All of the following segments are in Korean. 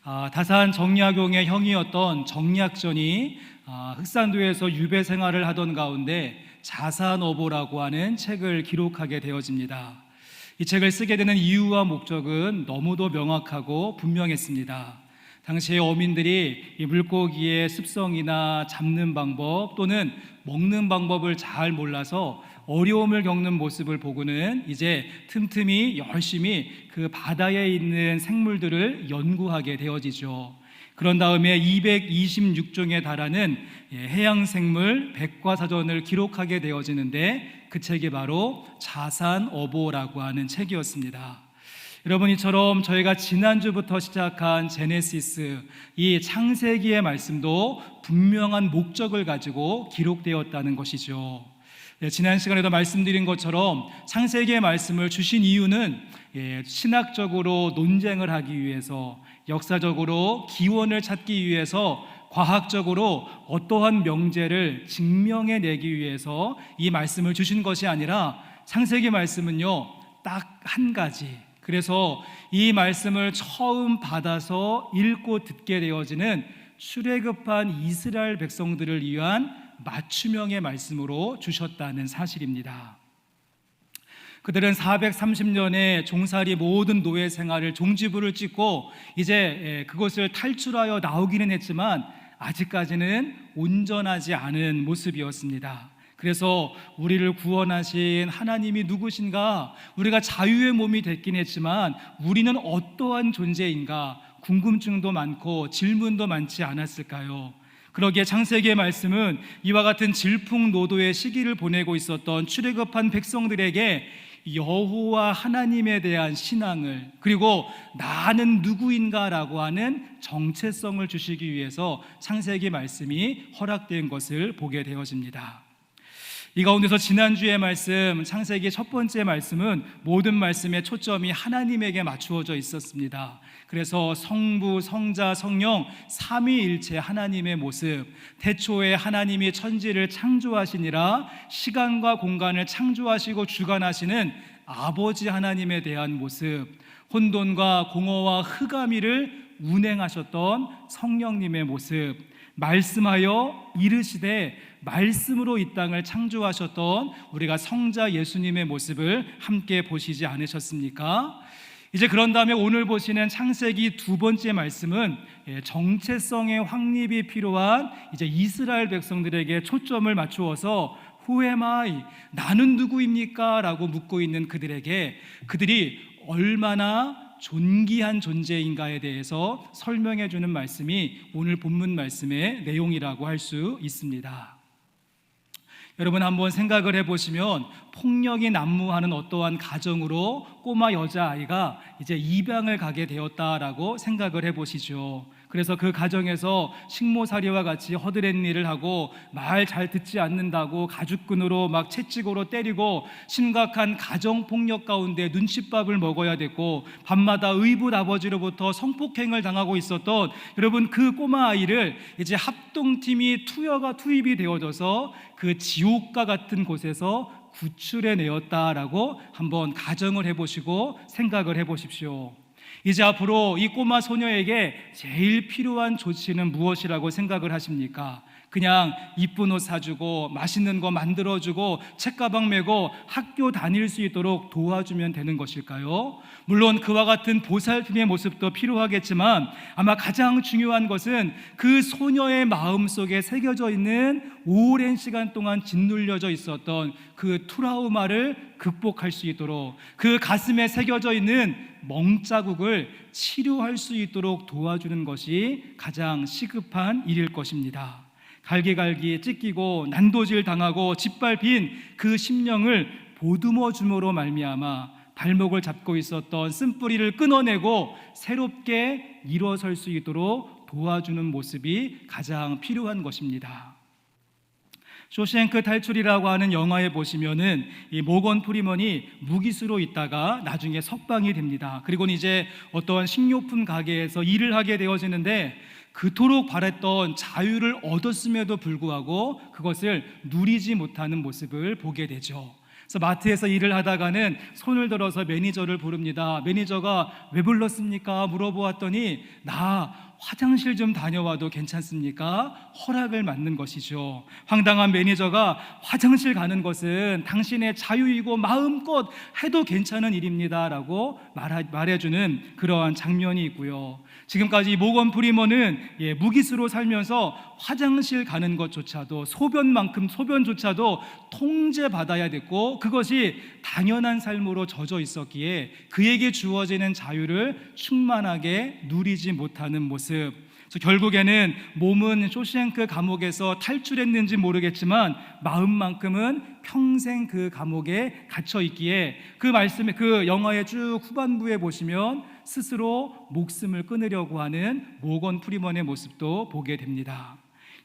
다산 정약용의 형이었던 정약전이 흑산도에서 유배 생활을 하던 가운데 자산어보라고 하는 책을 기록하게 되어집니다. 이 책을 쓰게 되는 이유와 목적은 너무도 명확하고 분명했습니다. 당시의 어민들이 이 물고기의 습성이나 잡는 방법 또는 먹는 방법을 잘 몰라서 어려움을 겪는 모습을 보고는 이제 틈틈이 열심히 그 바다에 있는 생물들을 연구하게 되어지죠. 그런 다음에 226종에 달하는 해양생물 백과사전을 기록하게 되어지는데 그 책이 바로 자산어보라고 하는 책이었습니다. 여러분, 이처럼 저희가 지난주부터 시작한 제네시스, 이 창세기의 말씀도 분명한 목적을 가지고 기록되었다는 것이죠. 지난 시간에도 말씀드린 것처럼 창세기의 말씀을 주신 이유는 신학적으로 논쟁을 하기 위해서, 역사적으로 기원을 찾기 위해서, 과학적으로 어떠한 명제를 증명해내기 위해서 이 말씀을 주신 것이 아니라 창세기 말씀은요, 딱 한 가지, 그래서 이 말씀을 처음 받아서 읽고 듣게 되어지는 출애굽한 이스라엘 백성들을 위한 맞춤형의 말씀으로 주셨다는 사실입니다. 그들은 430년의 종살이 모든 노예 생활을 종지부를 찍고 이제 그것을 탈출하여 나오기는 했지만 아직까지는 온전하지 않은 모습이었습니다. 그래서 우리를 구원하신 하나님이 누구신가? 우리가 자유의 몸이 됐긴 했지만 우리는 어떠한 존재인가? 궁금증도 많고 질문도 많지 않았을까요? 그러기에 창세기의 말씀은 이와 같은 질풍노도의 시기를 보내고 있었던 출애굽한 백성들에게 여호와 하나님에 대한 신앙을, 그리고 나는 누구인가라고 하는 정체성을 주시기 위해서 창세기 말씀이 허락된 것을 보게 되어집니다. 이 가운데서 지난주의 말씀, 창세기 첫 번째 말씀은 모든 말씀의 초점이 하나님에게 맞추어져 있었습니다. 그래서 성부, 성자, 성령 삼위일체 하나님의 모습, 태초에 하나님이 천지를 창조하시니라 시간과 공간을 창조하시고 주관하시는 아버지 하나님에 대한 모습, 혼돈과 공허와 흑암이를 운행하셨던 성령님의 모습, 말씀하여 이르시되 말씀으로 이 땅을 창조하셨던 우리가 성자 예수님의 모습을 함께 보시지 않으셨습니까? 이제 그런 다음에 오늘 보시는 창세기 두 번째 말씀은 정체성의 확립이 필요한 이제 이스라엘 백성들에게 초점을 맞추어서 Who am I? 나는 누구입니까? 라고 묻고 있는 그들에게 그들이 얼마나 존귀한 존재인가에 대해서 설명해 주는 말씀이 오늘 본문 말씀의 내용이라고 할 수 있습니다. 여러분, 한번 생각을 해보시면 폭력이 난무하는 어떠한 가정으로 꼬마 여자아이가 이제 입양을 가게 되었다라고 생각을 해보시죠. 그래서 그 가정에서 식모살이와 같이 허드렛 일을 하고 말 잘 듣지 않는다고 가죽끈으로 막 채찍으로 때리고 심각한 가정폭력 가운데 눈칫밥을 먹어야 됐고 밤마다 의붓 아버지로부터 성폭행을 당하고 있었던 여러분, 그 꼬마 아이를 이제 합동팀이 투입이 되어져서 그 지옥과 같은 곳에서 구출해내었다라고 한번 가정을 해보시고 생각을 해보십시오. 이제 앞으로 이 꼬마 소녀에게 제일 필요한 조치는 무엇이라고 생각을 하십니까? 그냥 이쁜 옷 사주고 맛있는 거 만들어주고 책가방 메고 학교 다닐 수 있도록 도와주면 되는 것일까요? 물론 그와 같은 보살핌의 모습도 필요하겠지만 아마 가장 중요한 것은 그 소녀의 마음속에 새겨져 있는 오랜 시간 동안 짓눌려져 있었던 그 트라우마를 극복할 수 있도록, 그 가슴에 새겨져 있는 멍자국을 치료할 수 있도록 도와주는 것이 가장 시급한 일일 것입니다. 갈기갈기 찢기고 난도질 당하고 짓밟힌 그 심령을 보듬어 줌으로 말미암아 발목을 잡고 있었던 쓴뿌리를 끊어내고 새롭게 일어설 수 있도록 도와주는 모습이 가장 필요한 것입니다. 쇼생크 탈출이라고 하는 영화에 보시면은 이 모건 프리먼이 무기수로 있다가 나중에 석방이 됩니다. 그리고 이제 어떠한 식료품 가게에서 일을 하게 되어지는데 그토록 바랬던 자유를 얻었음에도 불구하고 그것을 누리지 못하는 모습을 보게 되죠. 그래서 마트에서 일을 하다가는 손을 들어서 매니저를 부릅니다. 매니저가 왜 불렀습니까? 물어보았더니 나 화장실 좀 다녀와도 괜찮습니까? 허락을 받는 것이죠. 황당한 매니저가 화장실 가는 것은 당신의 자유이고 마음껏 해도 괜찮은 일입니다 라고 말해주는 그러한 장면이 있고요. 지금까지 모건 프리먼은 무기수로 살면서 화장실 가는 것조차도 소변조차도 통제받아야 됐고 그것이 당연한 삶으로 젖어 있었기에 그에게 주어지는 자유를 충만하게 누리지 못하는 모습. 결국에는 몸은 쇼생크 감옥에서 탈출했는지 모르겠지만 마음만큼은 평생 그 감옥에 갇혀 있기에 그 영화의 쭉 후반부에 보시면 스스로 목숨을 끊으려고 하는 모건 프리먼의 모습도 보게 됩니다.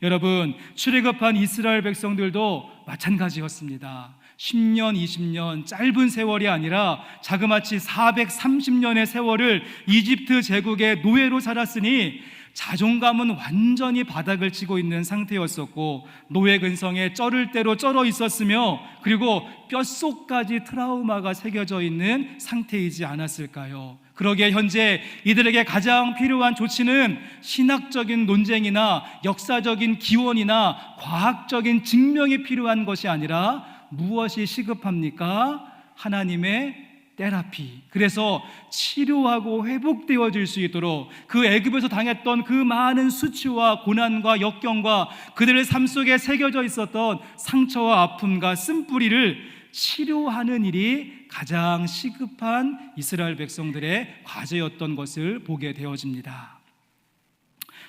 여러분, 출애굽한 이스라엘 백성들도 마찬가지였습니다. 10년, 20년 짧은 세월이 아니라 자그마치 430년의 세월을 이집트 제국의 노예로 살았으니 자존감은 완전히 바닥을 치고 있는 상태였었고 노예 근성에 쩔을 대로 쩔어 있었으며 그리고 뼛속까지 트라우마가 새겨져 있는 상태이지 않았을까요? 그러기에 현재 이들에게 가장 필요한 조치는 신학적인 논쟁이나 역사적인 기원이나 과학적인 증명이 필요한 것이 아니라 무엇이 시급합니까? 하나님의 테라피. 그래서 치료하고 회복되어질 수 있도록 그 애굽에서 당했던 그 많은 수치와 고난과 역경과 그들의 삶 속에 새겨져 있었던 상처와 아픔과 쓴뿌리를 치료하는 일이 가장 시급한 이스라엘 백성들의 과제였던 것을 보게 되어집니다.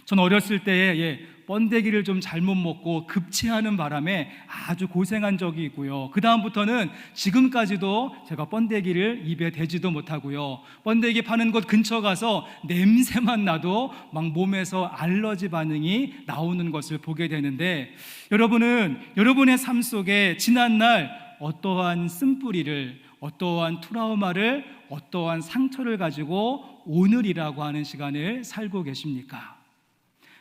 전 어렸을 때에 번데기를 좀 잘못 먹고 급체하는 바람에 아주 고생한 적이 있고요. 그 다음부터는 지금까지도 제가 번데기를 입에 대지도 못하고요. 번데기 파는 곳 근처 가서 냄새만 나도 막 몸에서 알러지 반응이 나오는 것을 보게 되는데 여러분은 여러분의 삶 속에 지난날 어떠한 쓴뿌리를, 어떠한 트라우마를, 어떠한 상처를 가지고 오늘이라고 하는 시간을 살고 계십니까?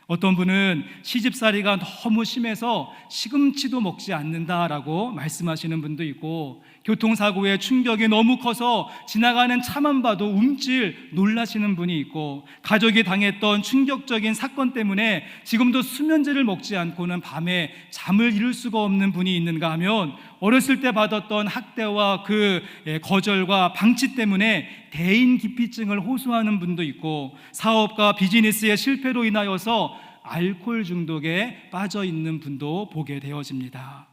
어떤 분은 시집살이가 너무 심해서 시금치도 먹지 않는다라고 말씀하시는 분도 있고 교통사고의 충격이 너무 커서 지나가는 차만 봐도 움찔 놀라시는 분이 있고 가족이 당했던 충격적인 사건 때문에 지금도 수면제를 먹지 않고는 밤에 잠을 이룰 수가 없는 분이 있는가 하면 어렸을 때 받았던 학대와 그 거절과 방치 때문에 대인기피증을 호소하는 분도 있고 사업과 비즈니스의 실패로 인하여서 알코올 중독에 빠져 있는 분도 보게 되어집니다.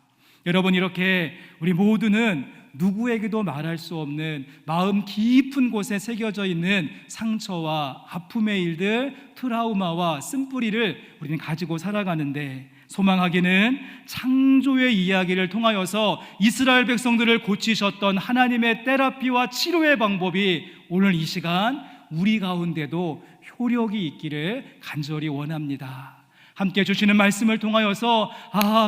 여러분, 이렇게 우리 모두는 누구에게도 말할 수 없는 마음 깊은 곳에 새겨져 있는 상처와 아픔의 일들, 트라우마와 쓴뿌리를 우리는 가지고 살아가는데 소망하기는 창조의 이야기를 통하여서 이스라엘 백성들을 고치셨던 하나님의 테라피와 치료의 방법이 오늘 이 시간 우리 가운데도 효력이 있기를 간절히 원합니다. 함께 주시는 말씀을 통하여서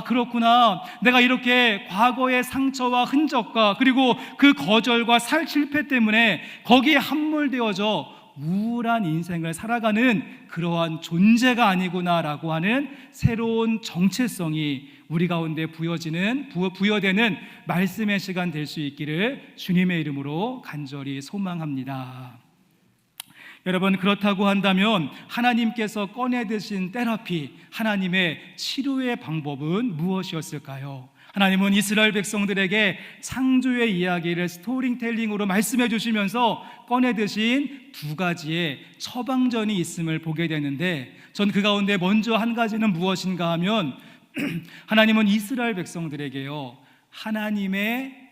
그렇구나, 내가 이렇게 과거의 상처와 흔적과 그리고 그 거절과 실패 때문에 거기에 함몰되어져 우울한 인생을 살아가는 그러한 존재가 아니구나라고 하는 새로운 정체성이 우리 가운데 부여되는 말씀의 시간 될 수 있기를 주님의 이름으로 간절히 소망합니다. 여러분, 그렇다고 한다면 하나님께서 꺼내드신 테라피, 하나님의 치료의 방법은 무엇이었을까요? 하나님은 이스라엘 백성들에게 창조의 이야기를 스토리텔링으로 말씀해 주시면서 꺼내드신 두 가지의 처방전이 있음을 보게 되는데 전 그 가운데 먼저 한 가지는 무엇인가 하면 하나님은 이스라엘 백성들에게요, 하나님의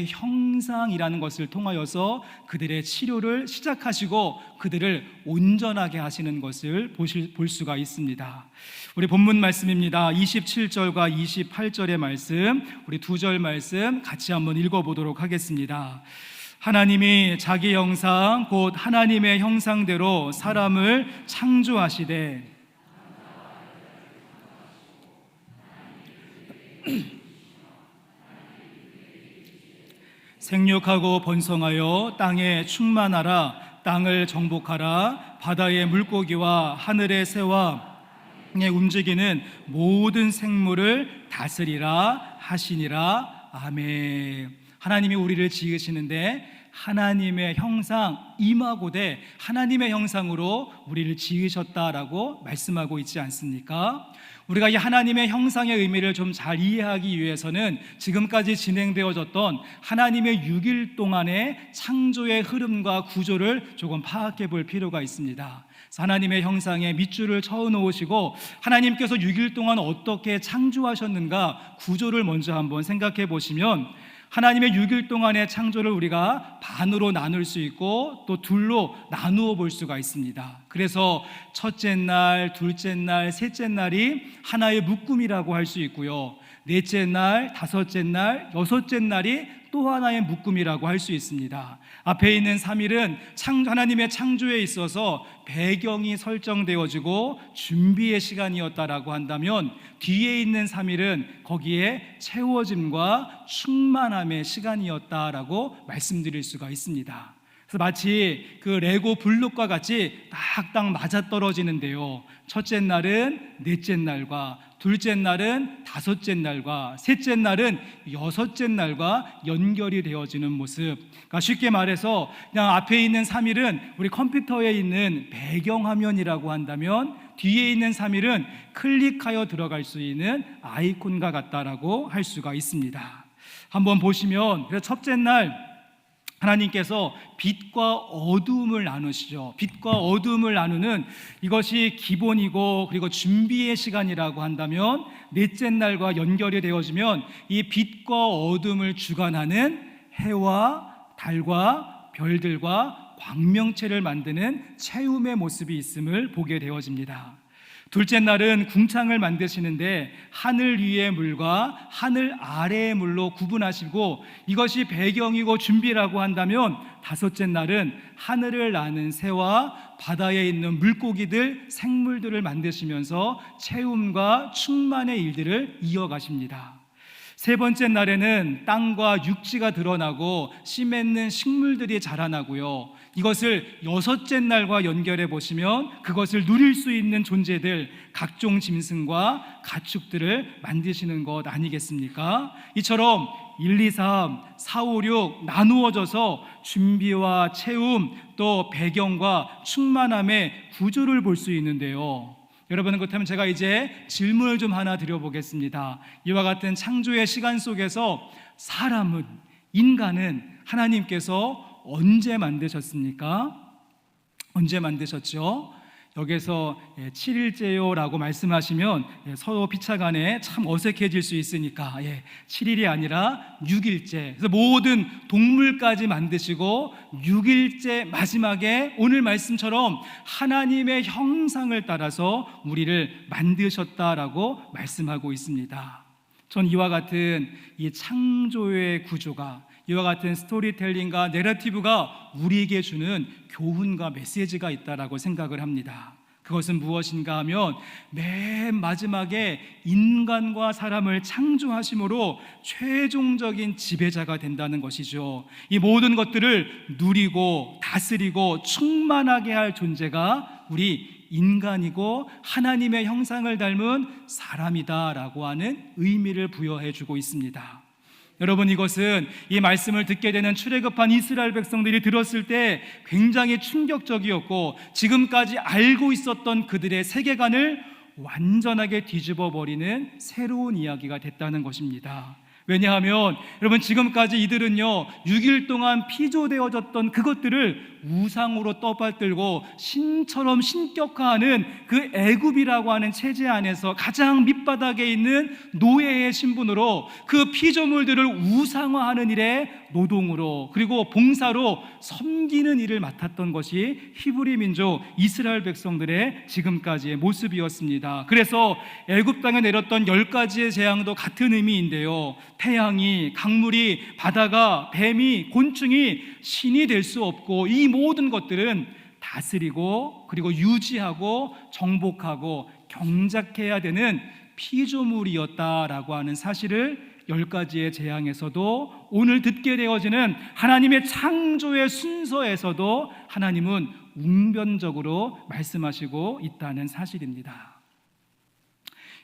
형상이라는 것을 통하여서 그들의 치료를 시작하시고 그들을 온전하게 하시는 것을 볼 수가 있습니다. 우리 본문 말씀입니다. 27절과 28절의 말씀, 우리 두 절 말씀 같이 한번 읽어보도록 하겠습니다. 하나님이 자기 형상 곧 하나님의 형상대로 사람을 창조하시되 생육하고 번성하여 땅에 충만하라. 땅을 정복하라. 바다의 물고기와 하늘의 새와 움직이는 모든 생물을 다스리라 하시니라. 아멘. 하나님이 우리를 지으시는데 하나님의 형상 임하고되 하나님의 형상으로 우리를 지으셨다라고 말씀하고 있지 않습니까? 우리가 이 하나님의 형상의 의미를 좀 잘 이해하기 위해서는 지금까지 진행되어졌던 하나님의 6일 동안의 창조의 흐름과 구조를 조금 파악해 볼 필요가 있습니다. 하나님의 형상에 밑줄을 쳐어 놓으시고 하나님께서 6일 동안 어떻게 창조하셨는가 구조를 먼저 한번 생각해 보시면, 하나님의 6일 동안의 창조를 우리가 반으로 나눌 수 있고 또 둘로 나누어 볼 수가 있습니다. 그래서 첫째 날, 둘째 날, 셋째 날이 하나의 묶음이라고 할 수 있고요, 넷째 날, 다섯째 날, 여섯째 날이 또 하나의 묶음이라고 할 수 있습니다. 앞에 있는 3일은 하나님의 창조에 있어서 배경이 설정되어지고 준비의 시간이었다라고 한다면, 뒤에 있는 3일은 거기에 채워짐과 충만함의 시간이었다라고 말씀드릴 수가 있습니다. 그래서 마치 그 레고 블록과 같이 딱딱 맞아떨어지는데요, 첫째 날은 넷째 날과, 둘째 날은 다섯째 날과, 셋째 날은 여섯째 날과 연결이 되어지는 모습. 그러니까 쉽게 말해서 그냥 앞에 있는 3일은 우리 컴퓨터에 있는 배경화면이라고 한다면, 뒤에 있는 3일은 클릭하여 들어갈 수 있는 아이콘과 같다라고 할 수가 있습니다. 한번 보시면, 그래서 첫째 날 하나님께서 빛과 어두움을 나누시죠. 빛과 어두움을 나누는 이것이 기본이고, 그리고 준비의 시간이라고 한다면, 넷째 날과 연결이 되어지면 이 빛과 어두움을 주관하는 해와 달과 별들과 광명체를 만드는 채움의 모습이 있음을 보게 되어집니다. 둘째 날은 궁창을 만드시는데 하늘 위의 물과 하늘 아래의 물로 구분하시고, 이것이 배경이고 준비라고 한다면, 다섯째 날은 하늘을 나는 새와 바다에 있는 물고기들, 생물들을 만드시면서 채움과 충만의 일들을 이어가십니다. 세 번째 날에는 땅과 육지가 드러나고 씨 맺는 식물들이 자라나고요, 이것을 여섯째 날과 연결해 보시면 그것을 누릴 수 있는 존재들, 각종 짐승과 가축들을 만드시는 것 아니겠습니까? 이처럼 1, 2, 3, 4, 5, 6 나누어져서 준비와 채움, 또 배경과 충만함의 구조를 볼 수 있는데요, 여러분, 그렇다면 제가 이제 질문을 좀 하나 드려보겠습니다. 이와 같은 창조의 시간 속에서 사람은, 인간은 하나님께서 언제 만드셨습니까? 언제 만드셨죠? 여기서 7일째요라고 말씀하시면 서로 피차간에 참 어색해질 수 있으니까 7일이 아니라 6일째. 그래서 모든 동물까지 만드시고 6일째 마지막에 오늘 말씀처럼 하나님의 형상을 따라서 우리를 만드셨다라고 말씀하고 있습니다. 전 이와 같은 이 창조의 구조가, 이와 같은 스토리텔링과 내러티브가 우리에게 주는 교훈과 메시지가 있다라고 생각을 합니다. 그것은 무엇인가 하면, 맨 마지막에 인간과 사람을 창조하심으로 최종적인 지배자가 된다는 것이죠. 이 모든 것들을 누리고 다스리고 충만하게 할 존재가 우리 인간이고 하나님의 형상을 닮은 사람이다라고 하는 의미를 부여해 주고 있습니다. 여러분, 이것은 이 말씀을 듣게 되는 출애굽한 이스라엘 백성들이 들었을 때 굉장히 충격적이었고, 지금까지 알고 있었던 그들의 세계관을 완전하게 뒤집어 버리는 새로운 이야기가 됐다는 것입니다. 왜냐하면 여러분, 지금까지 이들은요 6일 동안 피조되어졌던 그것들을 우상으로 떠받들고 신처럼 신격화하는 그 애굽이라고 하는 체제 안에서 가장 밑바닥에 있는 노예의 신분으로 그 피조물들을 우상화하는 일에 노동으로, 그리고 봉사로 섬기는 일을 맡았던 것이 히브리 민족 이스라엘 백성들의 지금까지의 모습이었습니다. 그래서 애굽 땅에 내렸던 10가지의 재앙도 같은 의미인데요, 태양이, 강물이, 바다가, 뱀이, 곤충이 신이 될 수 없고, 이 모든 것들은 다스리고 그리고 유지하고 정복하고 경작해야 되는 피조물이었다라고 하는 사실을 10가지의 재앙에서도, 오늘 듣게 되어지는 하나님의 창조의 순서에서도 하나님은 웅변적으로 말씀하시고 있다는 사실입니다.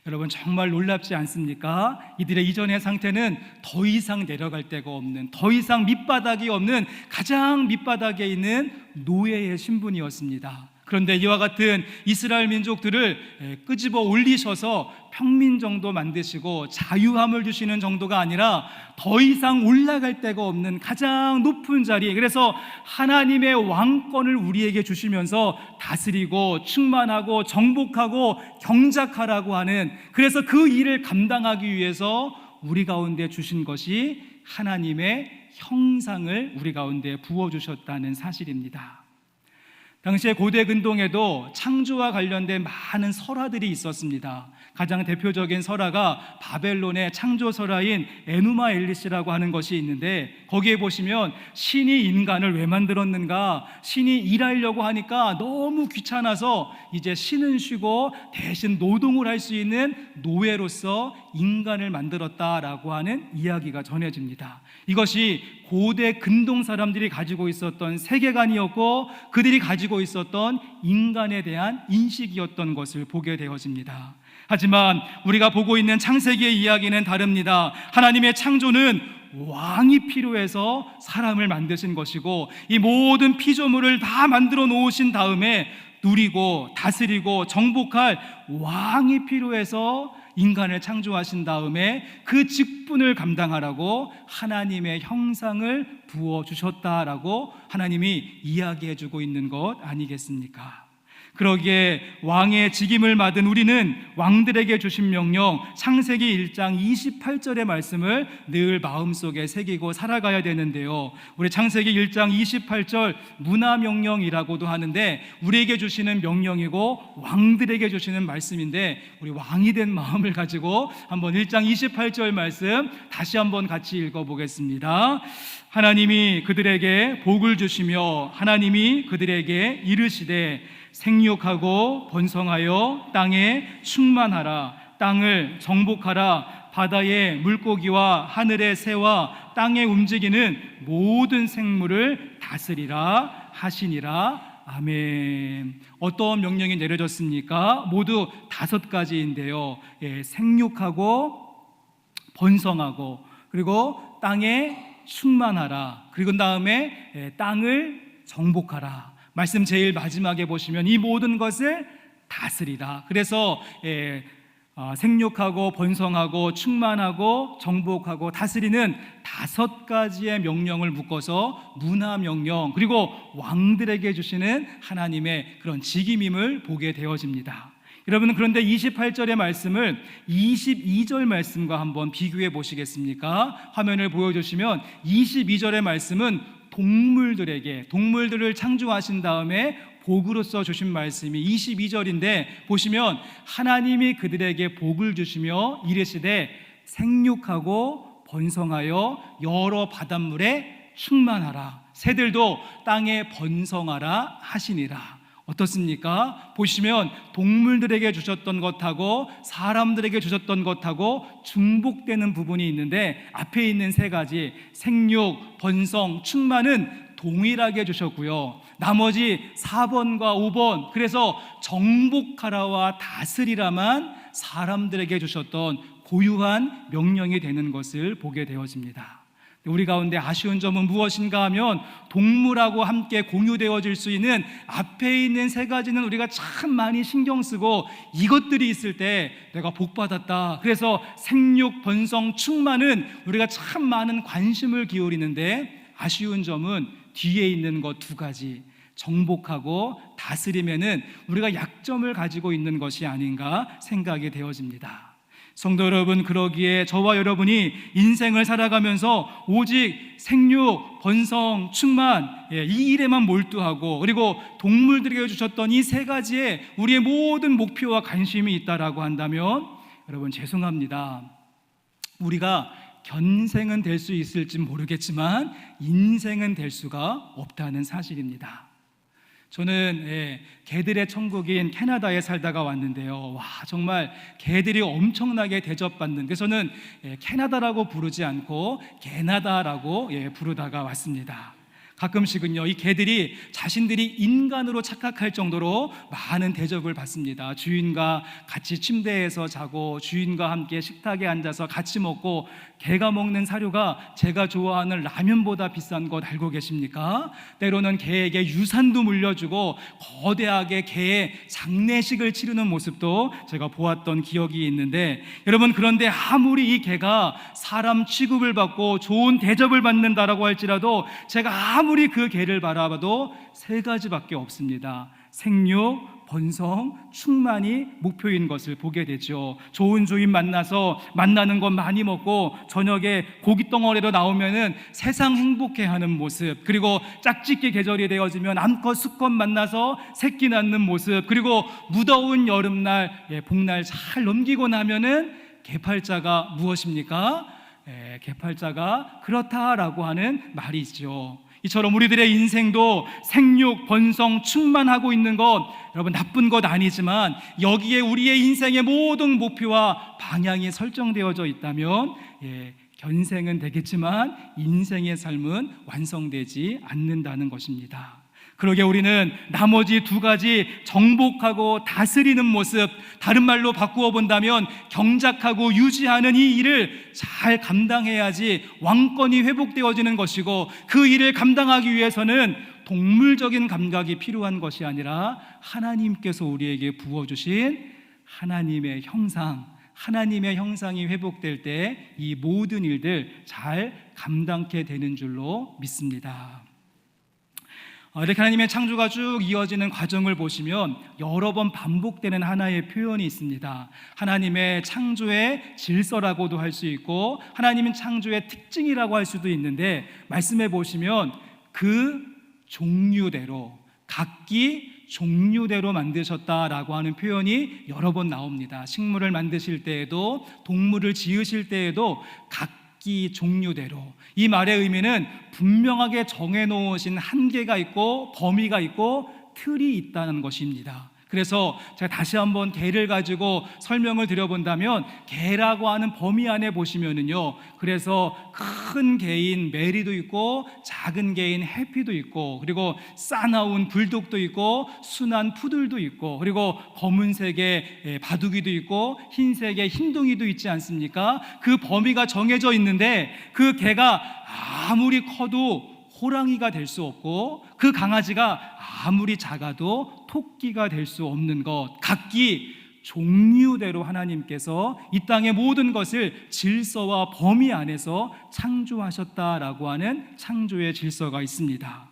여러분 정말 놀랍지 않습니까? 이들의 이전의 상태는 더 이상 내려갈 데가 없는, 더 이상 밑바닥이 없는 가장 밑바닥에 있는 노예의 신분이었습니다. 그런데 이와 같은 이스라엘 민족들을 끄집어 올리셔서 평민 정도 만드시고 자유함을 주시는 정도가 아니라 더 이상 올라갈 데가 없는 가장 높은 자리, 그래서 하나님의 왕권을 우리에게 주시면서 다스리고 충만하고 정복하고 경작하라고 하는, 그래서 그 일을 감당하기 위해서 우리 가운데 주신 것이 하나님의 형상을 우리 가운데 부어주셨다는 사실입니다. 당시에 고대 근동에도 창조와 관련된 많은 설화들이 있었습니다. 가장 대표적인 설화가 바벨론의 창조 설화인 에누마 엘리시라고 하는 것이 있는데, 거기에 보시면 신이 인간을 왜 만들었는가, 신이 일하려고 하니까 너무 귀찮아서 이제 신은 쉬고 대신 노동을 할 수 있는 노예로서 인간을 만들었다라고 하는 이야기가 전해집니다. 이것이 고대 근동 사람들이 가지고 있었던 세계관이었고 그들이 가지고 있었던 인간에 대한 인식이었던 것을 보게 되어집니다. 하지만 우리가 보고 있는 창세기의 이야기는 다릅니다. 하나님의 창조는 왕이 필요해서 사람을 만드신 것이고, 이 모든 피조물을 다 만들어 놓으신 다음에 누리고 다스리고 정복할 왕이 필요해서 인간을 창조하신 다음에 그 직분을 감당하라고 하나님의 형상을 부어주셨다라고 하나님이 이야기해주고 있는 것 아니겠습니까? 그러기에 왕의 직임을 맡은 우리는 왕들에게 주신 명령, 창세기 1장 28절의 말씀을 늘 마음속에 새기고 살아가야 되는데요, 우리 창세기 1장 28절 문화명령이라고도 하는데 우리에게 주시는 명령이고 왕들에게 주시는 말씀인데, 우리 왕이 된 마음을 가지고 한번 1장 28절 말씀 다시 한번 같이 읽어보겠습니다. 하나님이 그들에게 복을 주시며 하나님이 그들에게 이르시되 생육하고 번성하여 땅에 충만하라, 땅을 정복하라, 바다의 물고기와 하늘의 새와 땅에 움직이는 모든 생물을 다스리라 하시니라. 아멘. 어떤 명령이 내려졌습니까? 모두 5가지인데요, 생육하고 번성하고, 그리고 땅에 충만하라, 그리고 다음에 땅을 정복하라. 말씀 제일 마지막에 보시면 이 모든 것을 다스리라. 그래서 생육하고 번성하고 충만하고 정복하고 다스리는 5가지의 명령을 묶어서 문화명령, 그리고 왕들에게 주시는 하나님의 그런 직임임을 보게 되어집니다. 여러분, 그런데 28절의 말씀을 22절 말씀과 한번 비교해 보시겠습니까? 화면을 보여주시면 22절의 말씀은 동물들을 창조하신 다음에 복으로서 주신 말씀이 22절인데, 보시면 하나님이 그들에게 복을 주시며 이르시되 생육하고 번성하여 여러 바닷물에 충만하라, 새들도 땅에 번성하라 하시니라. 어떻습니까? 보시면 동물들에게 주셨던 것하고 사람들에게 주셨던 것하고 중복되는 부분이 있는데, 앞에 있는 3가지 생육, 번성, 충만은 동일하게 주셨고요, 나머지 4번과 5번, 그래서 정복하라와 다스리라만 사람들에게 주셨던 고유한 명령이 되는 것을 보게 되어집니다. 우리 가운데 아쉬운 점은 무엇인가 하면, 동물하고 함께 공유되어질 수 있는 앞에 있는 3가지는 우리가 참 많이 신경 쓰고, 이것들이 있을 때 내가 복받았다, 그래서 생육, 번성, 충만은 우리가 참 많은 관심을 기울이는데, 아쉬운 점은 뒤에 있는 것 2가지, 정복하고 다스림에는 우리가 약점을 가지고 있는 것이 아닌가 생각이 되어집니다. 성도 여러분, 그러기에 저와 여러분이 인생을 살아가면서 오직 생육, 번성, 충만, 이 일에만 몰두하고, 그리고 동물들에게 주셨던 이 3가지에 우리의 모든 목표와 관심이 있다라고 한다면, 여러분 죄송합니다. 우리가 견생은 될 수 있을지 모르겠지만 인생은 될 수가 없다는 사실입니다. 저는 개들의 천국인 캐나다에 살다가 왔는데요, 와, 정말 개들이 엄청나게 대접받는, 그래서 저는 캐나다라고 부르지 않고 개나다라고 부르다가 왔습니다. 가끔씩은요, 이 개들이 자신들이 인간으로 착각할 정도로 많은 대접을 받습니다. 주인과 같이 침대에서 자고 주인과 함께 식탁에 앉아서 같이 먹고, 개가 먹는 사료가 제가 좋아하는 라면보다 비싼 것 알고 계십니까? 때로는 개에게 유산도 물려주고 거대하게 개의 장례식을 치르는 모습도 제가 보았던 기억이 있는데, 여러분, 그런데 아무리 이 개가 사람 취급을 받고 좋은 대접을 받는다라고 할지라도 제가 아무리 그 개를 바라봐도 세 가지밖에 없습니다. 생육, 번성, 충만이 목표인 것을 보게 되죠. 좋은 주인 만나서 만나는 것 많이 먹고 저녁에 고깃덩어리로 나오면은 세상 행복해하는 모습, 그리고 짝짓기 계절이 되어지면 암컷 수컷 만나서 새끼 낳는 모습, 그리고 무더운 여름날, 복날 잘 넘기고 나면은 개팔자가 무엇입니까? 개팔자가 그렇다라고 하는 말이 있죠. 이처럼 우리들의 인생도 생육, 번성, 충만하고 있는 것, 여러분, 나쁜 것 아니지만 여기에 우리의 인생의 모든 목표와 방향이 설정되어져 있다면 견생은 되겠지만 인생의 삶은 완성되지 않는다는 것입니다. 그러게 우리는 나머지 두 가지, 정복하고 다스리는 모습, 다른 말로 바꾸어 본다면 경작하고 유지하는 이 일을 잘 감당해야지 왕권이 회복되어지는 것이고, 그 일을 감당하기 위해서는 동물적인 감각이 필요한 것이 아니라 하나님께서 우리에게 부어주신 하나님의 형상, 하나님의 형상이 회복될 때 이 모든 일들 잘 감당케 되는 줄로 믿습니다. 이렇게 하나님의 창조가 쭉 이어지는 과정을 보시면 여러 번 반복되는 하나의 표현이 있습니다. 하나님의 창조의 질서라고도 할 수 있고 하나님의 창조의 특징이라고 할 수도 있는데, 말씀해 보시면 그 종류대로, 각기 종류대로 만드셨다라고 하는 표현이 여러 번 나옵니다. 식물을 만드실 때에도, 동물을 지으실 때에도 각기 종류대로. 이 말의 의미는 분명하게 정해놓으신 한계가 있고 범위가 있고 틀이 있다는 것입니다. 그래서 제가 다시 한번 개를 가지고 설명을 드려본다면, 개라고 하는 범위 안에 보시면은요, 그래서 큰 개인 메리도 있고 작은 개인 해피도 있고, 그리고 싸나운 불독도 있고 순한 푸들도 있고, 그리고 검은색의 바둑이도 있고 흰색의 흰둥이도 있지 않습니까? 그 범위가 정해져 있는데, 그 개가 아무리 커도 호랑이가 될 수 없고, 그 강아지가 아무리 작아도 토끼가 될 수 없는 것, 각기 종류대로 하나님께서 이 땅의 모든 것을 질서와 범위 안에서 창조하셨다라고 하는 창조의 질서가 있습니다.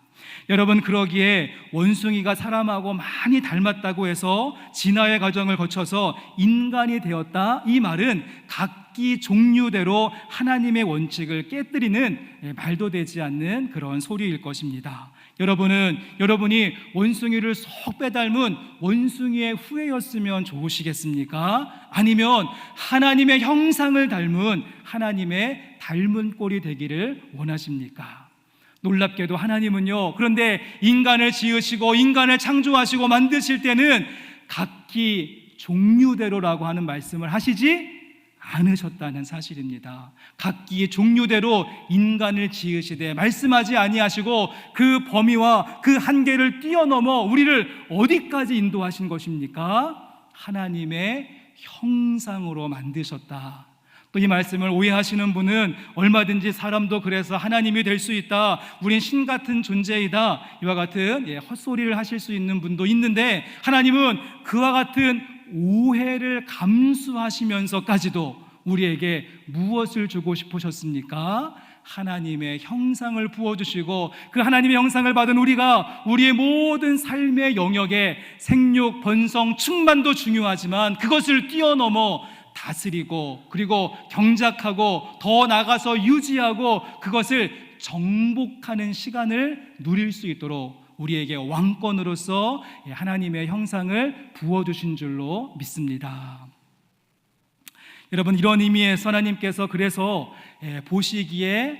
여러분, 그러기에 원숭이가 사람하고 많이 닮았다고 해서 진화의 과정을 거쳐서 인간이 되었다, 이 말은 각기 종류대로 하나님의 원칙을 깨뜨리는 말도 되지 않는 그런 소리일 것입니다. 여러분이 원숭이를 쏙 빼닮은 원숭이의 후예였으면 좋으시겠습니까? 아니면 하나님의 형상을 닮은 하나님의 닮은 꼴이 되기를 원하십니까? 놀랍게도 하나님은요, 그런데 인간을 지으시고 인간을 창조하시고 만드실 때는 각기 종류대로라고 하는 말씀을 하시지 않으셨다는 사실입니다. 각기 종류대로 인간을 지으시되 말씀하지 아니하시고 그 범위와 그 한계를 뛰어넘어 우리를 어디까지 인도하신 것입니까? 하나님의 형상으로 만드셨다. 또 이 말씀을 오해하시는 분은 얼마든지 사람도 그래서 하나님이 될 수 있다, 우린 신 같은 존재이다, 이와 같은 헛소리를 하실 수 있는 분도 있는데, 하나님은 그와 같은 오해를 감수하시면서까지도 우리에게 무엇을 주고 싶으셨습니까? 하나님의 형상을 부어주시고, 그 하나님의 형상을 받은 우리가 우리의 모든 삶의 영역에 생육, 번성, 충만도 중요하지만 그것을 뛰어넘어 다스리고, 그리고 경작하고, 더 나아가서 유지하고, 그것을 정복하는 시간을 누릴 수 있도록 우리에게 왕권으로서 하나님의 형상을 부어주신 줄로 믿습니다. 여러분, 이런 의미에서 하나님께서 그래서 보시기에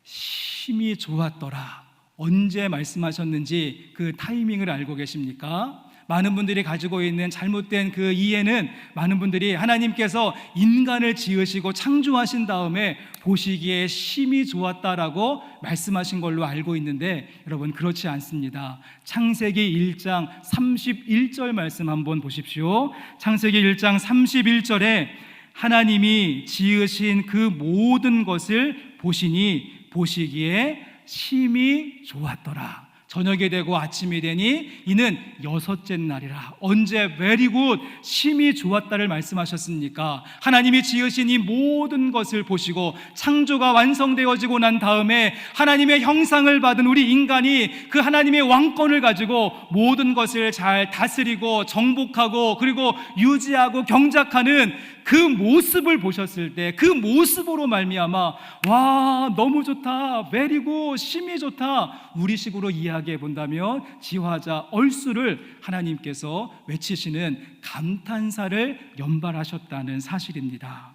심히 좋았더라, 언제 말씀하셨는지 그 타이밍을 알고 계십니까? 많은 분들이 가지고 있는 잘못된 그 이해는 많은 분들이 하나님께서 인간을 지으시고 창조하신 다음에 보시기에 심히 좋았다라고 말씀하신 걸로 알고 있는데, 여러분 그렇지 않습니다. 창세기 1장 31절 말씀 한번 보십시오. 창세기 1장 31절에 하나님이 지으신 그 모든 것을 보시니 보시기에 심히 좋았더라. 저녁이 되고 아침이 되니 이는 여섯째 날이라. 언제 very good, 심히 좋았다를 말씀하셨습니까? 하나님이 지으신 이 모든 것을 보시고 창조가 완성되어지고 난 다음에 하나님의 형상을 받은 우리 인간이 그 하나님의 왕권을 가지고 모든 것을 잘 다스리고 정복하고 그리고 유지하고 경작하는 그 모습을 보셨을 때, 그 모습으로 말미암아 와 너무 좋다, very good, 심히 좋다, 우리식으로 이야기해 본다면 지화자 얼수를 하나님께서 외치시는 감탄사를 연발하셨다는 사실입니다.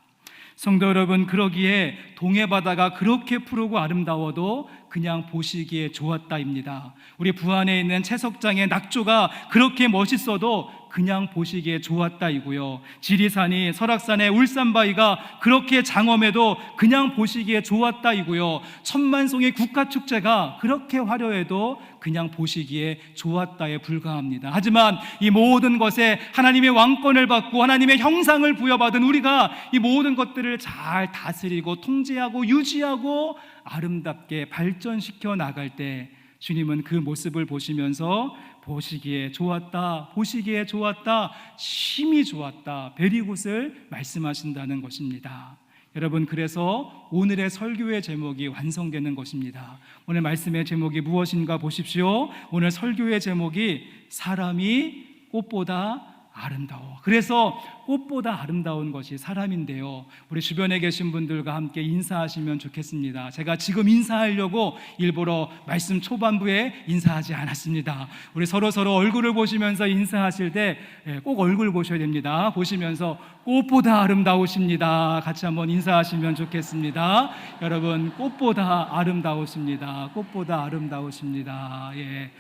성도 여러분, 그러기에 동해바다가 그렇게 푸르고 아름다워도 그냥 보시기에 좋았다입니다. 우리 부안에 있는 채석장의 낙조가 그렇게 멋있어도 그냥 보시기에 좋았다이고요. 지리산이, 설악산의 울산바위가 그렇게 장엄해도 그냥 보시기에 좋았다이고요. 천만송이 국가축제가 그렇게 화려해도 그냥 보시기에 좋았다에 불과합니다. 하지만 이 모든 것에 하나님의 왕권을 받고 하나님의 형상을 부여받은 우리가 이 모든 것들을 잘 다스리고 통제하고 유지하고 아름답게 발전시켜 나갈 때 주님은 그 모습을 보시면서 보시기에 좋았다, 보시기에 좋았다, 심히 좋았다, 베리굿을 말씀하신다는 것입니다. 여러분, 그래서 오늘의 설교의 제목이 완성되는 것입니다. 오늘 말씀의 제목이 무엇인가 보십시오. 오늘 설교의 제목이 사람이 꽃보다 아름다워. 그래서 꽃보다 아름다운 것이 사람인데요, 우리 주변에 계신 분들과 함께 인사하시면 좋겠습니다. 제가 지금 인사하려고 일부러 말씀 초반부에 인사하지 않았습니다. 우리 서로 얼굴을 보시면서 인사하실 때 꼭 얼굴 보셔야 됩니다. 보시면서 꽃보다 아름다우십니다. 같이 한번 인사하시면 좋겠습니다. 여러분, 꽃보다 아름다우십니다. 꽃보다 아름다우십니다. 예,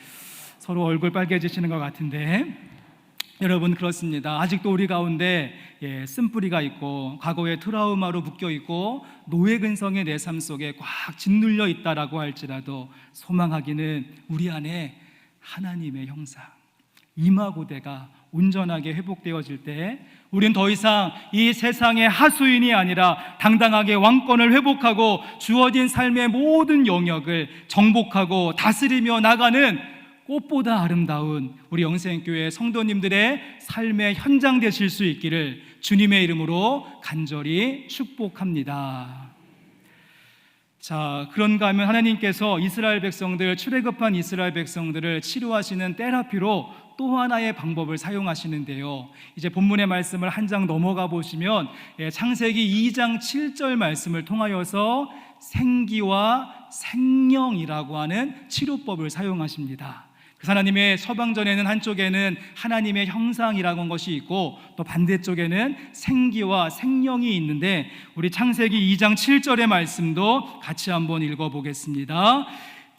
서로 얼굴 빨개지시는 것 같은데, 여러분 그렇습니다. 아직도 우리 가운데 쓴뿌리가 있고 과거의 트라우마로 묶여있고 노예근성의 내 삶 속에 꽉 짓눌려 있다라고 할지라도 소망하기는 우리 안에 하나님의 형상, 이마고대가 온전하게 회복되어질 때 우린 더 이상 이 세상의 하수인이 아니라 당당하게 왕권을 회복하고 주어진 삶의 모든 영역을 정복하고 다스리며 나가는 꽃보다 아름다운 우리 영생교회 성도님들의 삶의 현장 되실 수 있기를 주님의 이름으로 간절히 축복합니다. 자, 그런가 하면 하나님께서 이스라엘 백성들, 출애굽한 이스라엘 백성들을 치료하시는 테라피로 또 하나의 방법을 사용하시는데요, 이제 본문의 말씀을 한 장 넘어가 보시면 창세기 2장 7절 말씀을 통하여서 생기와 생명이라고 하는 치료법을 사용하십니다. 그래서 하나님의 서방전에는 한쪽에는 하나님의 형상이라고 한 것이 있고 또 반대쪽에는 생기와 생명이 있는데, 우리 창세기 2장 7절의 말씀도 같이 한번 읽어보겠습니다.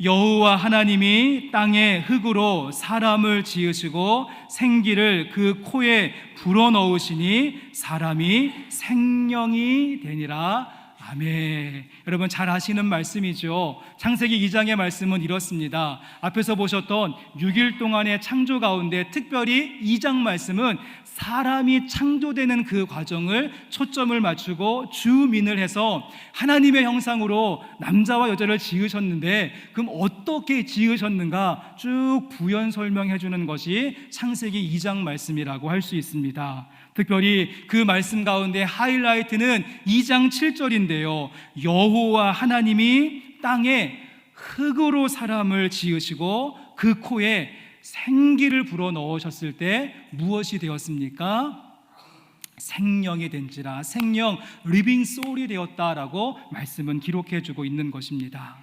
여호와 하나님이 땅에 흙으로 사람을 지으시고 생기를 그 코에 불어넣으시니 사람이 생명이 되니라. 아멘. 여러분 잘 아시는 말씀이죠. 창세기 2장의 말씀은 이렇습니다. 앞에서 보셨던 6일 동안의 창조 가운데 특별히 2장 말씀은 사람이 창조되는 그 과정을 초점을 맞추고 주민을 해서 하나님의 형상으로 남자와 여자를 지으셨는데, 그럼 어떻게 지으셨는가 쭉 부연 설명해 주는 것이 창세기 2장 말씀이라고 할 수 있습니다. 특별히 그 말씀 가운데 하이라이트는 2장 7절인데요, 여호와 하나님이 땅에 흙으로 사람을 지으시고 그 코에 생기를 불어넣으셨을 때 무엇이 되었습니까? 생명이 된지라. 생명, 리빙 소울이 되었다라고 말씀은 기록해 주고 있는 것입니다.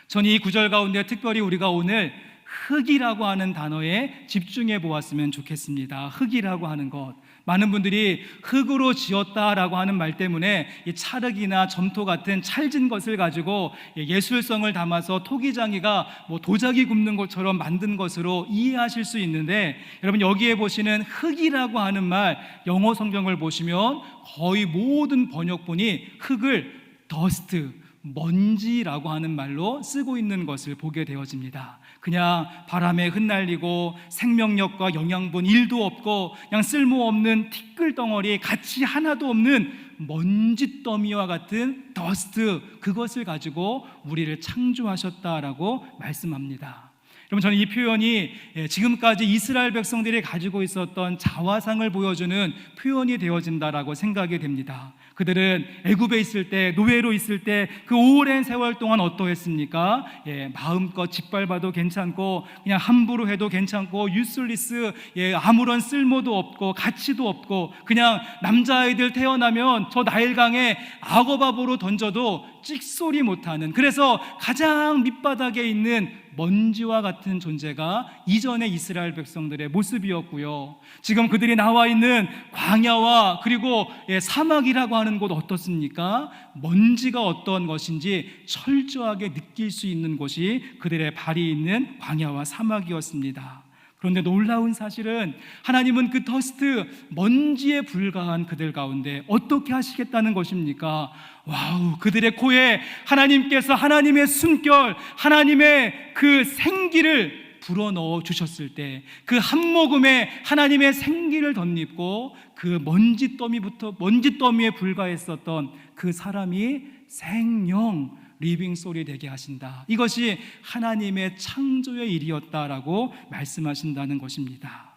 저는 이 구절 가운데 특별히 우리가 오늘 흙이라고 하는 단어에 집중해 보았으면 좋겠습니다. 흙이라고 하는 것, 많은 분들이 흙으로 지었다라고 하는 말 때문에 이 찰흙이나 점토 같은 찰진 것을 가지고 예술성을 담아서 토기장이가 도자기 굽는 것처럼 만든 것으로 이해하실 수 있는데, 여러분 여기에 보시는 흙이라고 하는 말, 영어 성경을 보시면 거의 모든 번역본이 흙을 dust, 먼지라고 하는 말로 쓰고 있는 것을 보게 되어집니다. 그냥 바람에 흩날리고 생명력과 영양분 1도 없고 그냥 쓸모없는 티끌덩어리, 가치 하나도 없는 먼지더미와 같은 더스트, 그것을 가지고 우리를 창조하셨다라고 말씀합니다. 여러분, 저는 이 표현이 지금까지 이스라엘 백성들이 가지고 있었던 자화상을 보여주는 표현이 되어진다라고 생각이 됩니다. 그들은 애굽에 있을 때, 노예로 있을 때 그 오랜 세월 동안 어떠했습니까? 마음껏 짓밟아도 괜찮고 그냥 함부로 해도 괜찮고 유슬리스, 아무런 쓸모도 없고 가치도 없고 그냥 남자아이들 태어나면 저 나일강에 악어밥으로 던져도 찍소리 못하는, 그래서 가장 밑바닥에 있는 먼지와 같은 존재가 이전의 이스라엘 백성들의 모습이었고요. 지금 그들이 나와 있는 광야와 그리고 사막이라고 하는 곳 어떻습니까? 먼지가 어떤 것인지 철저하게 느낄 수 있는 곳이 그들의 발이 있는 광야와 사막이었습니다. 그런데 놀라운 사실은 하나님은 그 더스트, 먼지에 불과한 그들 가운데 어떻게 하시겠다는 것입니까? 와우, 그들의 코에 하나님께서 하나님의 숨결, 하나님의 그 생기를 불어넣어 주셨을 때 그 한 모금에 하나님의 생기를 덧입고 그 먼지더미에 불과했었던 그 사람이 생명, 리빙 소리 되게 하신다. 이것이 하나님의 창조의 일이었다라고 말씀하신다는 것입니다.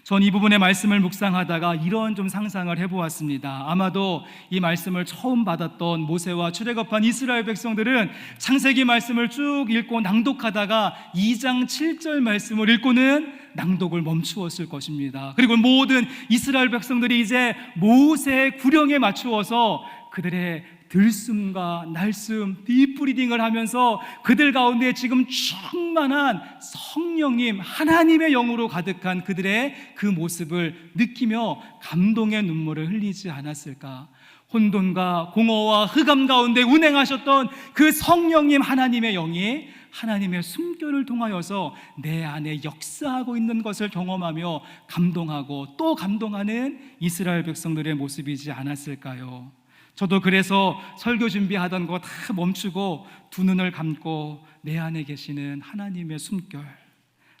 전 이 부분의 말씀을 묵상하다가 이런 좀 상상을 해보았습니다. 아마도 이 말씀을 처음 받았던 모세와 출애굽한 이스라엘 백성들은 창세기 말씀을 쭉 읽고 낭독하다가 2장 7절 말씀을 읽고는 낭독을 멈추었을 것입니다. 그리고 모든 이스라엘 백성들이 이제 모세의 구령에 맞추어서 그들의 들숨과 날숨, 딥브리딩을 하면서 그들 가운데 지금 충만한 성령님, 하나님의 영으로 가득한 그들의 그 모습을 느끼며 감동의 눈물을 흘리지 않았을까? 혼돈과 공허와 흑암 가운데 운행하셨던 그 성령님, 하나님의 영이 하나님의 숨결을 통하여서 내 안에 역사하고 있는 것을 경험하며 감동하고 또 감동하는 이스라엘 백성들의 모습이지 않았을까요? 저도 그래서 설교 준비하던 거 다 멈추고 두 눈을 감고 내 안에 계시는 하나님의 숨결,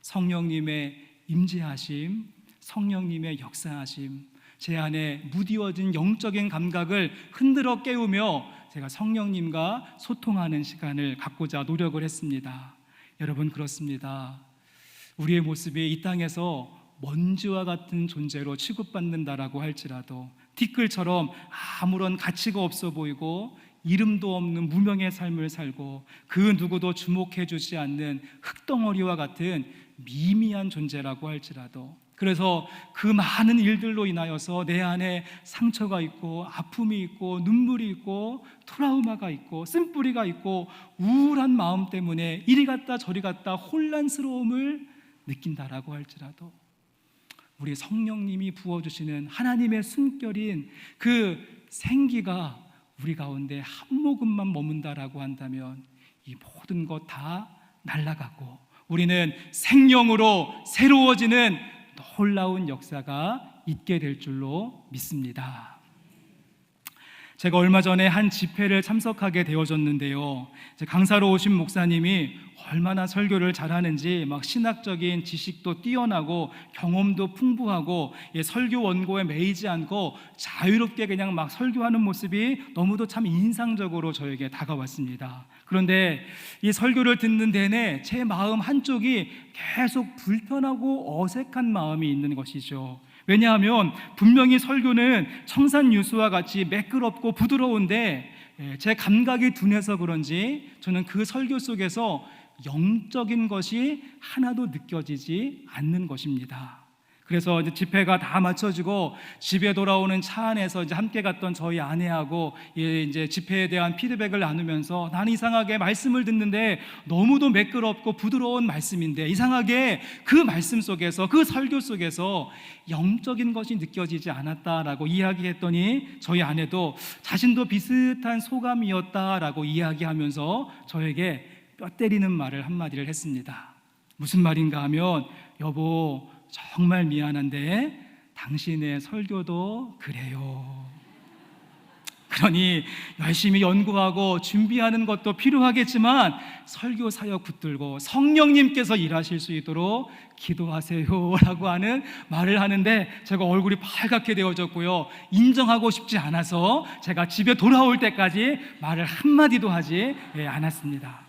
성령님의 임재하심, 성령님의 역사하심, 제 안에 무디워진 영적인 감각을 흔들어 깨우며 제가 성령님과 소통하는 시간을 갖고자 노력을 했습니다. 여러분, 그렇습니다. 우리의 모습이 이 땅에서 먼지와 같은 존재로 취급받는다라고 할지라도, 티끌처럼 아무런 가치가 없어 보이고 이름도 없는 무명의 삶을 살고 그 누구도 주목해 주지 않는 흙덩어리와 같은 미미한 존재라고 할지라도, 그래서 그 많은 일들로 인하여서 내 안에 상처가 있고 아픔이 있고 눈물이 있고 트라우마가 있고 쓴뿌리가 있고 우울한 마음 때문에 이리 갔다 저리 갔다 혼란스러움을 느낀다라고 할지라도, 우리 성령님이 부어주시는 하나님의 숨결인 그 생기가 우리 가운데 한 모금만 머문다라고 한다면 이 모든 것 다 날아가고 우리는 생명으로 새로워지는 놀라운 역사가 있게 될 줄로 믿습니다. 제가 얼마 전에 한 집회를 참석하게 되어졌는데요, 강사로 오신 목사님이 얼마나 설교를 잘하는지 막 신학적인 지식도 뛰어나고 경험도 풍부하고 설교 원고에 매이지 않고 자유롭게 그냥 막 설교하는 모습이 너무도 참 인상적으로 저에게 다가왔습니다. 그런데 이 설교를 듣는 내내 제 마음 한쪽이 계속 불편하고 어색한 마음이 있는 것이죠. 왜냐하면 분명히 설교는 청산유수와 같이 매끄럽고 부드러운데 제 감각이 둔해서 그런지 저는 그 설교 속에서 영적인 것이 하나도 느껴지지 않는 것입니다. 그래서 이제 집회가 다 마쳐지고 집에 돌아오는 차 안에서 이제 함께 갔던 저희 아내하고 이제 집회에 대한 피드백을 나누면서, 나는 이상하게 말씀을 듣는데 너무도 매끄럽고 부드러운 말씀인데 이상하게 그 말씀 속에서, 그 설교 속에서 영적인 것이 느껴지지 않았다라고 이야기했더니, 저희 아내도 자신도 비슷한 소감이었다라고 이야기하면서 저에게 뼈 때리는 말을 한마디를 했습니다. 무슨 말인가 하면, 여보, 정말 미안한데 당신의 설교도 그래요. 그러니 열심히 연구하고 준비하는 것도 필요하겠지만 설교 사역 붙들고 성령님께서 일하실 수 있도록 기도하세요 라고 하는 말을 하는데, 제가 얼굴이 빨갛게 되어졌고요, 인정하고 싶지 않아서 제가 집에 돌아올 때까지 말을 한마디도 하지 않았습니다.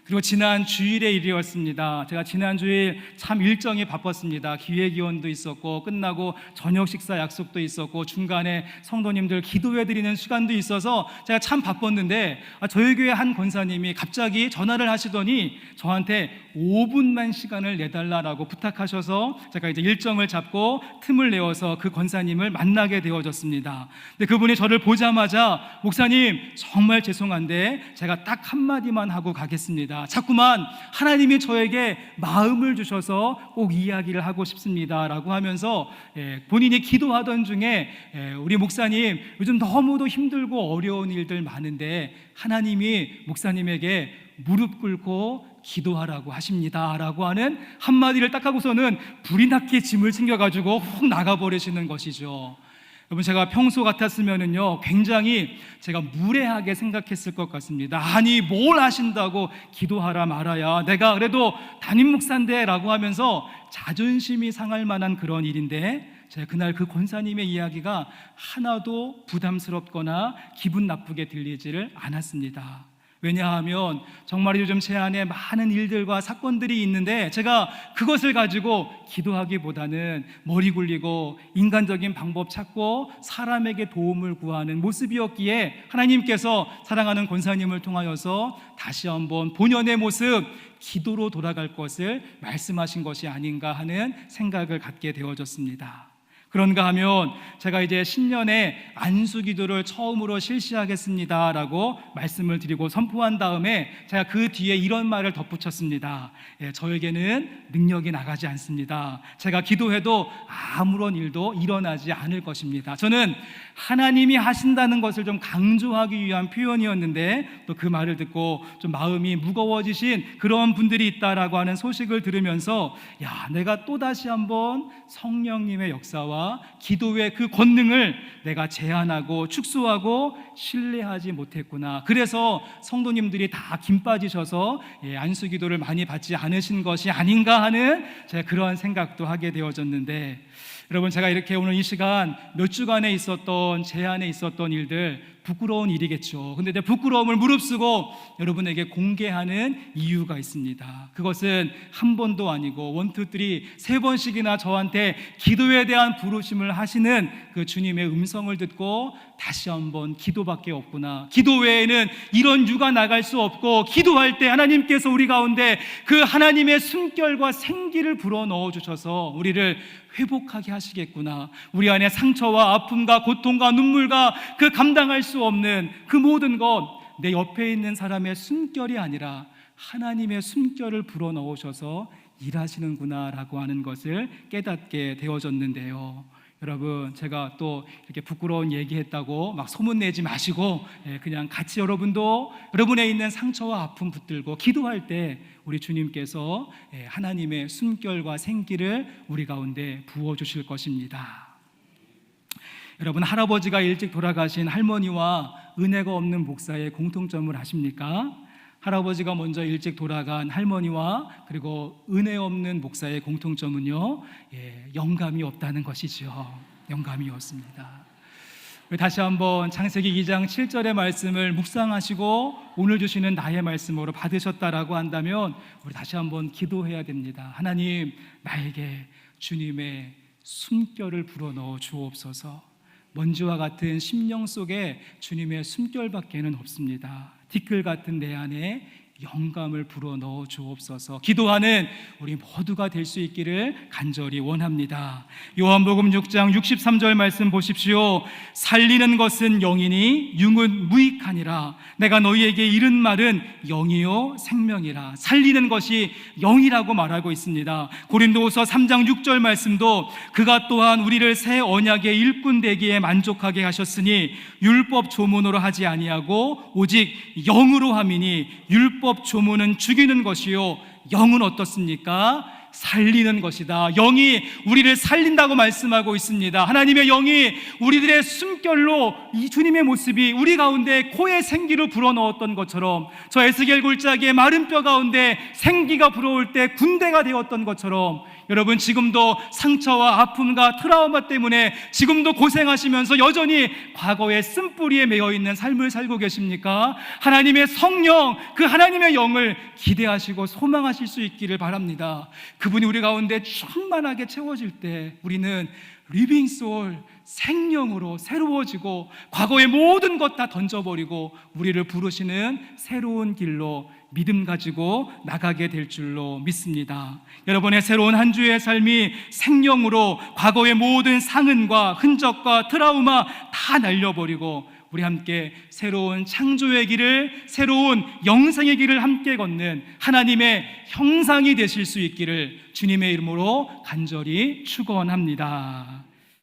그리고 지난 주일의 일이었습니다. 제가 지난 주일 참 일정이 바빴습니다. 기획위원도 있었고, 끝나고 저녁 식사 약속도 있었고, 중간에 성도님들 기도해드리는 시간도 있어서 제가 참 바빴는데, 저희 교회 한 권사님이 갑자기 전화를 하시더니 저한테 5분만 시간을 내달라고 부탁하셔서 제가 이제 일정을 잡고 틈을 내어서 그 권사님을 만나게 되어졌습니다. 근데 그분이 저를 보자마자, 목사님 정말 죄송한데 제가 딱 한마디만 하고 가겠습니다. 자꾸만 하나님이 저에게 마음을 주셔서 꼭 이야기를 하고 싶습니다 라고 하면서 본인이 기도하던 중에, 우리 목사님 요즘 너무도 힘들고 어려운 일들 많은데 하나님이 목사님에게 무릎 꿇고 기도하라고 하십니다 라고 하는 한마디를 딱 하고서는 불이 나게 짐을 챙겨가지고 훅 나가버리시는 것이죠. 여러분, 제가 평소 같았으면은요, 굉장히 제가 무례하게 생각했을 것 같습니다. 아니, 뭘 하신다고 기도하라 말아야, 내가 그래도 담임 목사인데 라고 하면서 자존심이 상할 만한 그런 일인데, 제가 그날 그 권사님의 이야기가 하나도 부담스럽거나 기분 나쁘게 들리지를 않았습니다. 왜냐하면 정말 요즘 제 안에 많은 일들과 사건들이 있는데, 제가 그것을 가지고 기도하기보다는 머리 굴리고 인간적인 방법 찾고 사람에게 도움을 구하는 모습이었기에, 하나님께서 사랑하는 권사님을 통하여서 다시 한번 본연의 모습, 기도로 돌아갈 것을 말씀하신 것이 아닌가 하는 생각을 갖게 되어졌습니다. 그런가 하면 제가 이제 신년에 안수기도를 처음으로 실시하겠습니다 라고 말씀을 드리고 선포한 다음에 제가 그 뒤에 이런 말을 덧붙였습니다. 저에게는 능력이 나가지 않습니다. 제가 기도해도 아무런 일도 일어나지 않을 것입니다. 저는 하나님이 하신다는 것을 좀 강조하기 위한 표현이었는데, 또 그 말을 듣고 좀 마음이 무거워지신 그런 분들이 있다라고 하는 소식을 들으면서, 야, 내가 또다시 한번 성령님의 역사와 기도의 그 권능을 내가 제한하고 축소하고 신뢰하지 못했구나. 그래서 성도님들이 다 김 빠지셔서 안수기도를 많이 받지 않으신 것이 아닌가 하는 제가 그러한 생각도 하게 되어졌는데, 여러분, 제가 이렇게 오늘 이 시간 몇 주간에 있었던, 제 안에 있었던 일들, 부끄러운 일이겠죠. 근데 내 부끄러움을 무릅쓰고 여러분에게 공개하는 이유가 있습니다. 그것은 한 번도 아니고 1, 2, 3, 3번씩이나 저한테 기도에 대한 부르심을 하시는 그 주님의 음성을 듣고 다시 한번 기도밖에 없구나, 기도 외에는 이런 유가 나갈 수 없고, 기도할 때 하나님께서 우리 가운데 그 하나님의 숨결과 생기를 불어넣어 주셔서 우리를 회복하게 하시겠구나, 우리 안에 상처와 아픔과 고통과 눈물과 그 감당할 수 없는 그 모든 것, 내 옆에 있는 사람의 숨결이 아니라 하나님의 숨결을 불어넣으셔서 일하시는구나 라고 하는 것을 깨닫게 되어졌는데요. 여러분, 제가 또 이렇게 부끄러운 얘기했다고 막 소문내지 마시고, 그냥 같이 여러분도 여러분에 있는 상처와 아픔 붙들고 기도할 때 우리 주님께서 하나님의 숨결과 생기를 우리 가운데 부어주실 것입니다. 여러분, 할아버지가 일찍 돌아가신 할머니와 은혜가 없는 목사의 공통점을 아십니까? 할아버지가 먼저 일찍 돌아간 할머니와 그리고 은혜 없는 목사의 공통점은요, 영감이 없다는 것이죠. 영감이 없습니다. 다시 한번 창세기 2장 7절의 말씀을 묵상하시고 오늘 주시는 나의 말씀으로 받으셨다라고 한다면 우리 다시 한번 기도해야 됩니다. 하나님, 나에게 주님의 숨결을 불어넣어 주옵소서. 먼지와 같은 심령 속에 주님의 숨결밖에는 없습니다. 티끌 같은 내 안에 영감을 불어넣어 주옵소서. 기도하는 우리 모두가 될 수 있기를 간절히 원합니다. 요한복음 6장 63절 말씀 보십시오. 살리는 것은 영이니 육은 무익하니라. 내가 너희에게 이른 말은 영이요 생명이라. 살리는 것이 영이라고 말하고 있습니다. 고린도후서 3장 6절 말씀도 그가 또한 우리를 새 언약의 일꾼 되기에 만족하게 하셨으니 율법 조문으로 하지 아니하고 오직 영으로 함이니 율법 조문은 죽이는 것이요 영은 어떻습니까? 살리는 것이다. 영이 우리를 살린다고 말씀하고 있습니다. 하나님의 영이 우리들의 숨결로 이 주님의 모습이 우리 가운데 코에 생기를 불어넣었던 것처럼, 저 에스겔 골짜기의 마른 뼈 가운데 생기가 불어올 때 군대가 되었던 것처럼, 여러분 지금도 상처와 아픔과 트라우마 때문에 지금도 고생하시면서 여전히 과거의 쓴뿌리에 매여있는 삶을 살고 계십니까? 하나님의 성령, 그 하나님의 영을 기대하시고 소망하실 수 있기를 바랍니다. 그분이 우리 가운데 충만하게 채워질 때 우리는 리빙 소울, 생명으로 새로워지고 과거의 모든 것 다 던져버리고 우리를 부르시는 새로운 길로 믿음 가지고 나가게 될 줄로 믿습니다. 여러분의 새로운 한 주의 삶이 생명으로 과거의 모든 상흔과 흔적과 트라우마 다 날려버리고 우리 함께 새로운 창조의 길을, 새로운 영생의 길을 함께 걷는 하나님의 형상이 되실 수 있기를 주님의 이름으로 간절히 축원합니다.